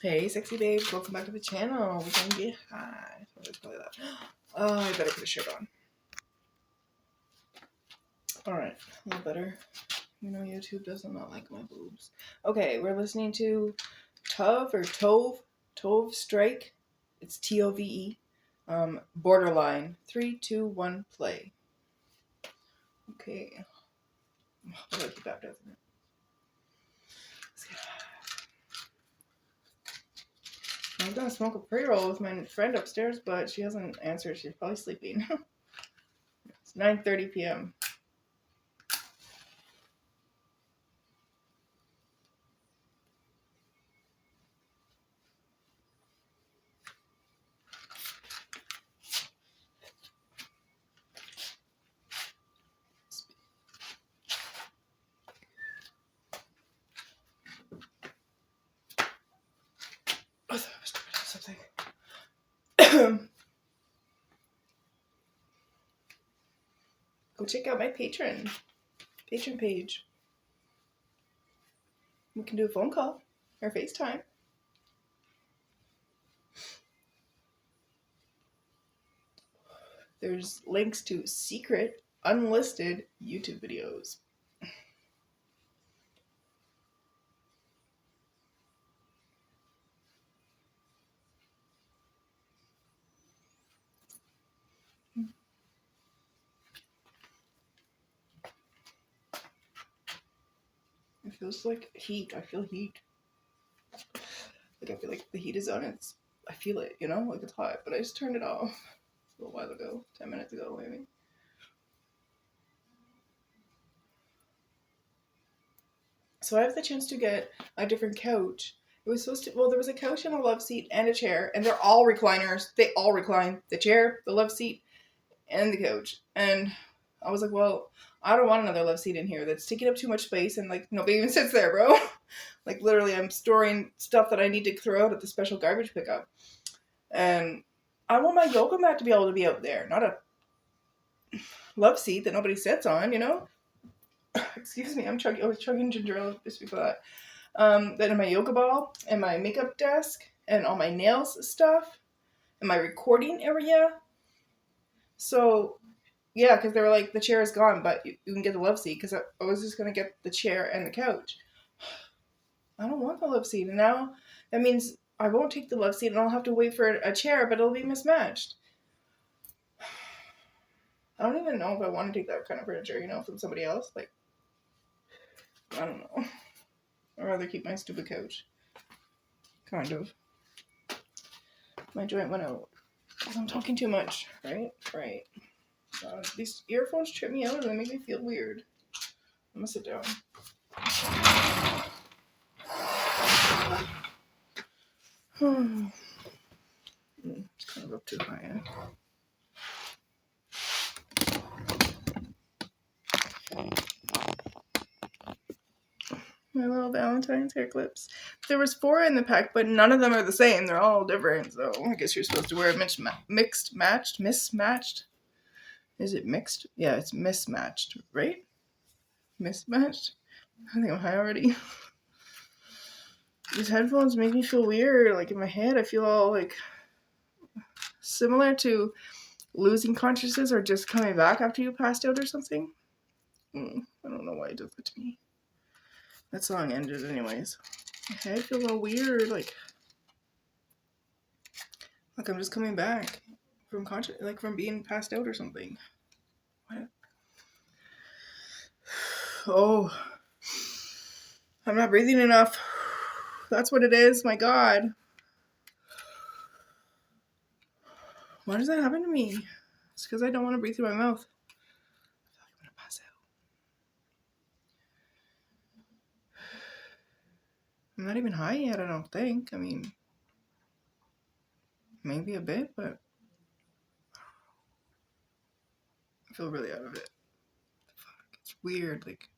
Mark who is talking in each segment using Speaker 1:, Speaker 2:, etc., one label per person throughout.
Speaker 1: Hey, sexy babes, welcome back to the channel. We're gonna get high. Oh, I better put a shirt on. Alright, a little better. You know, YouTube does not like my boobs. Okay, we're listening to Tove Strike. It's Tove. Borderline. 3, 2, 1, play. Okay. How do I keep baptizing it? I'm gonna smoke a pre-roll with my friend upstairs, but she hasn't answered. She's probably sleeping. It's 9:30 p.m. I thought I was doing something. Go check out my Patreon page. We can do a phone call or FaceTime. There's links to secret, unlisted YouTube videos. It feels like heat. I feel heat. Like I feel like the heat is on. I feel it, you know? Like it's hot, but I just turned it off a little while ago. 10 minutes ago, maybe. So I have the chance to get a different couch. It was supposed to, well, there was a couch and a love seat and a chair, and they're all recliners. They all recline. The chair, the love seat, and the couch. And I was like, well, I don't want another love seat in here. That's taking up too much space, and like nobody even sits there, bro. Like literally, I'm storing stuff that I need to throw out at the special garbage pickup. And I want my yoga mat to be able to be out there, not a love seat that nobody sits on, you know? Excuse me, I was chugging ginger ale just before that. Then in my yoga ball, and my makeup desk, and all my nails stuff, and my recording area. So, yeah, because they were like, the chair is gone, but you can get the love seat, because I was just going to get the chair and the couch. I don't want the love seat, and now that means I won't take the love seat, and I'll have to wait for a chair, but it'll be mismatched. I don't even know if I want to take that kind of furniture, you know, from somebody else. Like, I don't know. I'd rather keep my stupid couch. Kind of. My joint went out. I'm talking too much, right? Right. These earphones trip me out and they make me feel weird. I'm gonna sit down. It's kind of up too high. My little Valentine's hair clips. There was 4 in the pack, but none of them are the same. They're all different, so I guess you're supposed to wear mismatched. Is it mixed? Yeah, it's mismatched, right? Mismatched? I think I'm high already. These headphones make me feel weird. Like in my head, I feel all like similar to losing consciousness or just coming back after you passed out or something. I don't know why it does that to me. That song ended anyways. My head feels all weird, like I'm just coming back from from being passed out or something. What? Oh, I'm not breathing enough. That's what it is. My God. Why does that happen to me? It's because I don't want to breathe through my mouth. I feel like I'm gonna pass out. I'm not even high yet, I don't think. I mean, maybe a bit, but I feel really out of it. Fuck, it's weird. Like,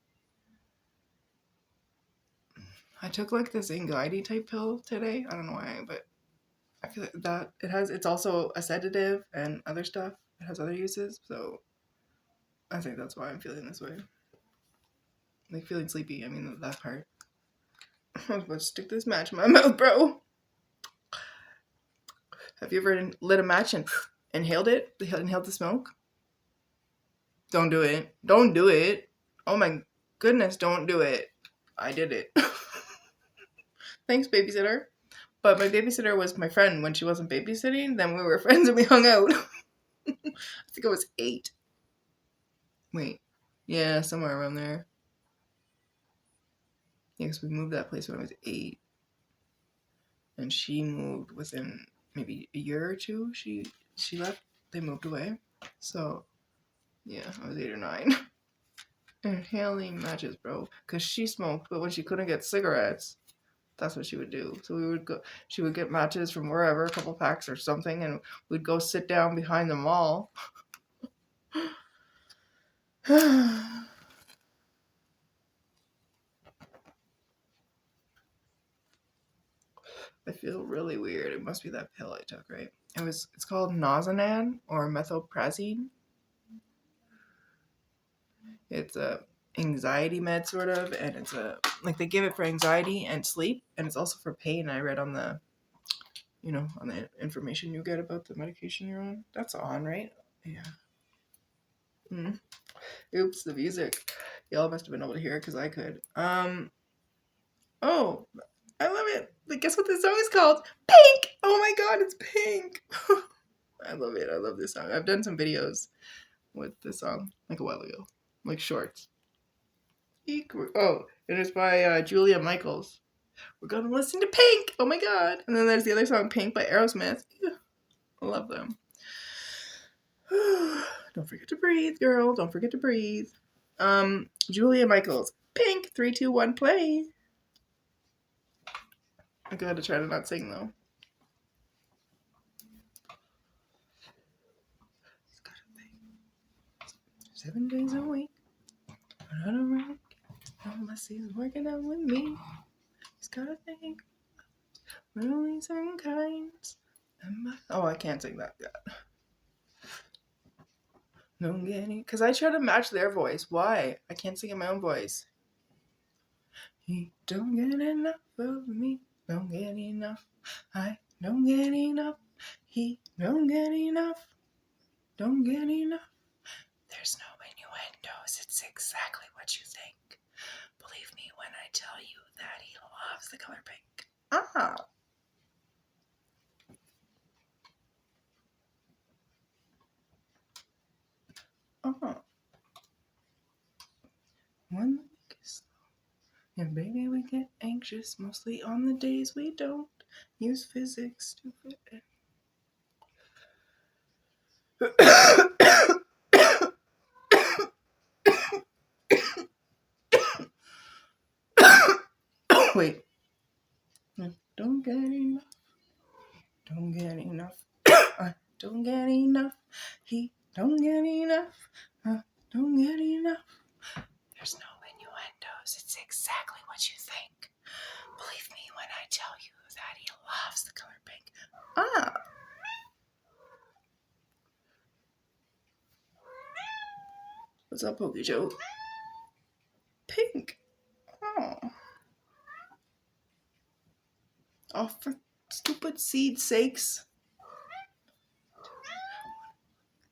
Speaker 1: I took like this anxiety type pill today. I don't know why, but I feel like that it's also a sedative and other stuff. It has other uses, so I think that's why I'm feeling this way. Like feeling sleepy. I mean that part. I was about to stick this match in my mouth, bro. Have you ever lit a match and inhaled it? Inhaled the smoke? Don't do it. Don't do it. Oh my goodness, don't do it. I did it. Thanks, babysitter. But my babysitter was my friend when she wasn't babysitting. Then we were friends and we hung out. I think I was 8. Wait. Yeah, somewhere around there. Yeah, because we moved that place when I was 8. And she moved within maybe a year or two. She left. They moved away. So, yeah, I was 8 or 9. Inhaling matches, bro. Because she smoked, but when she couldn't get cigarettes, that's what she would do. So we would go, she would get matches from wherever, a couple packs or something, and we'd go sit down behind the mall. I feel really weird. It must be that pill I took, right? It's called Nazanan or methylprazine. It's a anxiety med sort of, and it's they give it for anxiety and sleep, and it's also for pain. I read on the on the information you get about the medication you're on. That's on, right? Yeah. Oops, the music. Y'all must have been able to hear it because I could. Oh, I love it. But guess what this song is called? Pink! Oh my god, it's Pink! I love it. I love this song. I've done some videos with this song like a while ago. Like shorts. Oh, and it's by Julia Michaels. We're gonna listen to Pink! Oh my god! And then there's the other song, Pink by Aerosmith. I love them. Don't forget to breathe, girl. Don't forget to breathe. Julia Michaels. Pink. 3, 2, 1, play. I gotta try to not sing though. 7 days a week. Not around. Unless he's working out with me. He's gotta think. Really certain kinds. Oh, I can't sing that yet. Don't get any. Because I try to match their voice. Why? I can't sing in my own voice. He don't get enough of me. Don't get enough. I don't get enough. He don't get enough. Don't get enough. There's no innuendos. It's exactly what you think. Believe me when I tell you that he loves the color pink. Ah. One week is slow. And baby, we get anxious mostly on the days we don't use physics to fit in. Wait. Don't get enough. Don't get enough. I don't get enough. He don't get enough. I don't get enough. There's no innuendos. It's exactly what you think. Believe me when I tell you that he loves the color pink. Ah. What's up, Pokey Joe? Pink. Oh. Oh, for stupid seed sakes.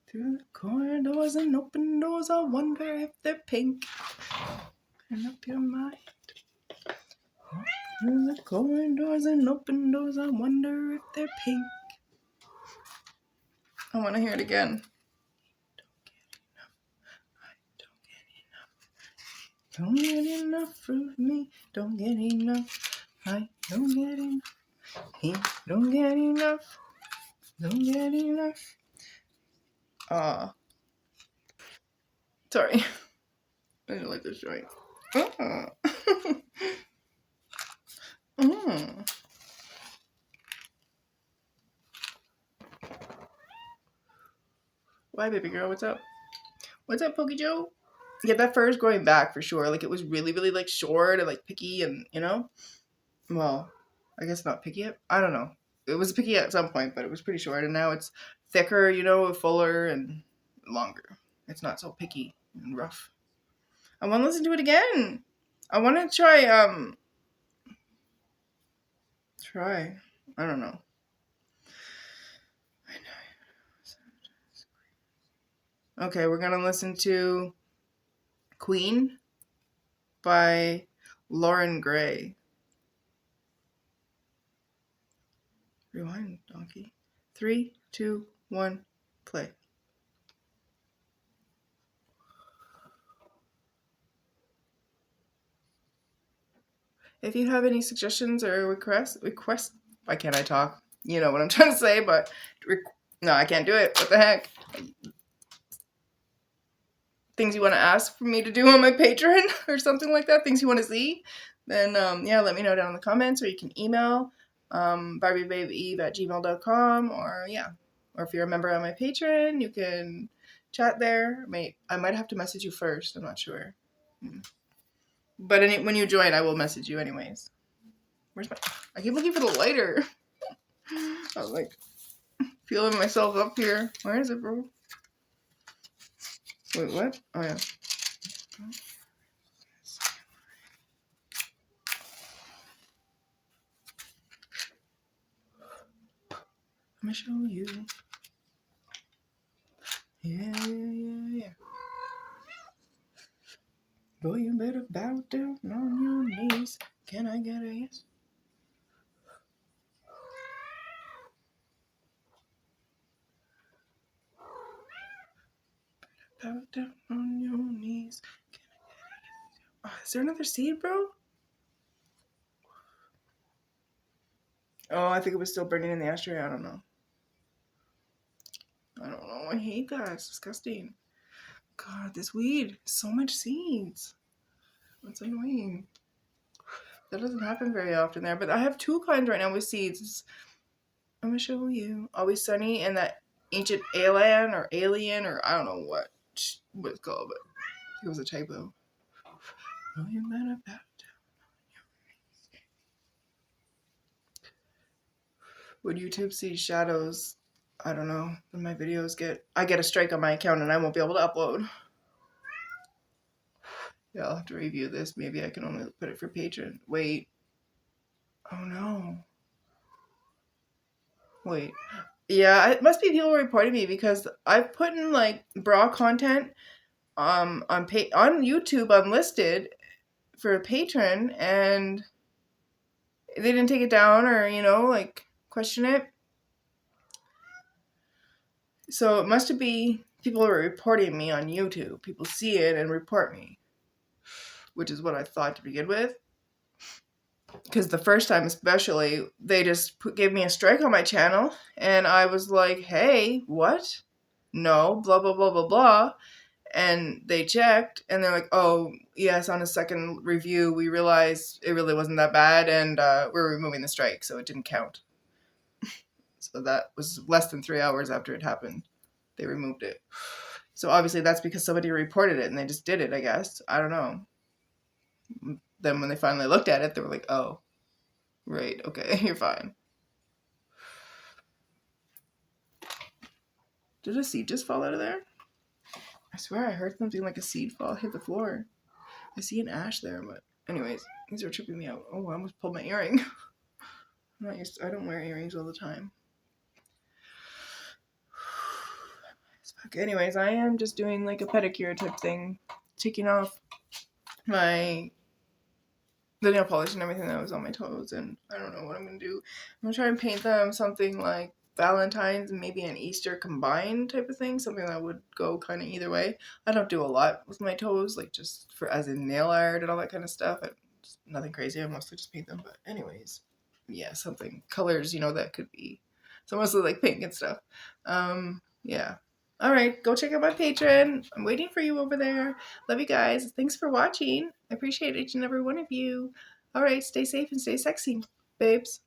Speaker 1: Through the corridors and open doors, I wonder if they're pink. Turn up your mind. Through the corridors and open doors, I wonder if they're pink. I want to hear it again. Don't get enough of me. Don't get enough. I don't get enough. He don't get enough. Don't get enough. Sorry. I didn't like this joint. Why, baby girl? What's up? What's up, Pokey Joe? Yeah, that fur is growing back for sure. Like, it was really, really, like, short and, like, picky and, Well, I guess not picky yet. I don't know. It was picky at some point, but it was pretty short. And now it's thicker, fuller and longer. It's not so picky and rough. I want to listen to it again. I want to try, I don't know. Okay, we're gonna listen to Queen by Lauren Gray. Rewind, donkey. 3, 2, 1, play. If you have any suggestions or requests, why can't I talk? You know what I'm trying to say, but no, I can't do it. What the heck? Things you want to ask for me to do on my Patreon or something like that, things you want to see, then yeah, let me know down in the comments, or you can email BarbieBabeEve@gmail.com, or yeah, or if you're a member on my Patreon, you can chat there. I might have to message you first. I'm not sure, but when you join, I will message you anyways. Where's my? I keep looking for the lighter. I was like feeling myself up here. Where is it, bro? Wait, what? Oh yeah. I'm gonna show you. Yeah. Boy, you better bow down on your knees. Can I get a yes? Bow down on your knees. Can I get a yes? Oh, is there another seed, bro? Oh, I think it was still burning in the ashtray. I don't know. I hate that. It's disgusting. God, this weed. So much seeds. It's annoying. That doesn't happen very often there. But I have 2 kinds right now with seeds. I'm going to show you. Always Sunny and that Ancient Alien, or I don't know what it's called, but it was a typo. Oh, you better bow down. When YouTube sees shadows, I don't know, when my videos I get a strike on my account and I won't be able to upload. Yeah, I'll have to review this. Maybe I can only put it for Patreon. Wait. Oh no. Wait. Yeah, it must be people reporting me, because I've put in like bra content on YouTube unlisted for a patron, and they didn't take it down, or like question it. So it must be people are reporting me on YouTube. People see it and report me, which is what I thought to begin with. Because the first time especially, they just gave me a strike on my channel, and I was like, hey, what? No, blah, blah, blah, blah, blah. And they checked, and they're like, oh, yes, on a second review, we realized it really wasn't that bad, and we're removing the strike, so it didn't count. So that was less than 3 hours after it happened. They removed it. So obviously that's because somebody reported it, and they just did it, I guess. I don't know. Then when they finally looked at it, they were like, oh, right, okay, you're fine. Did a seed just fall out of there? I swear I heard something like a seed hit the floor. I see an ash there, but anyways, these are tripping me out. Oh, I almost pulled my earring. I don't wear earrings all the time. Anyways, I am just doing like a pedicure type thing, taking off the nail polish and everything that was on my toes, and I don't know what I'm gonna do. I'm gonna try and paint them something like Valentine's and maybe an Easter combined type of thing, something that would go kind of either way. I don't do a lot with my toes, like just as in nail art and all that kind of stuff. Nothing crazy. I mostly just paint them. But anyways, yeah, something colors, that could be. So mostly like pink and stuff. Yeah. All right, go check out my Patreon. I'm waiting for you over there. Love you guys. Thanks for watching. I appreciate each and every one of you. All right, stay safe and stay sexy, babes.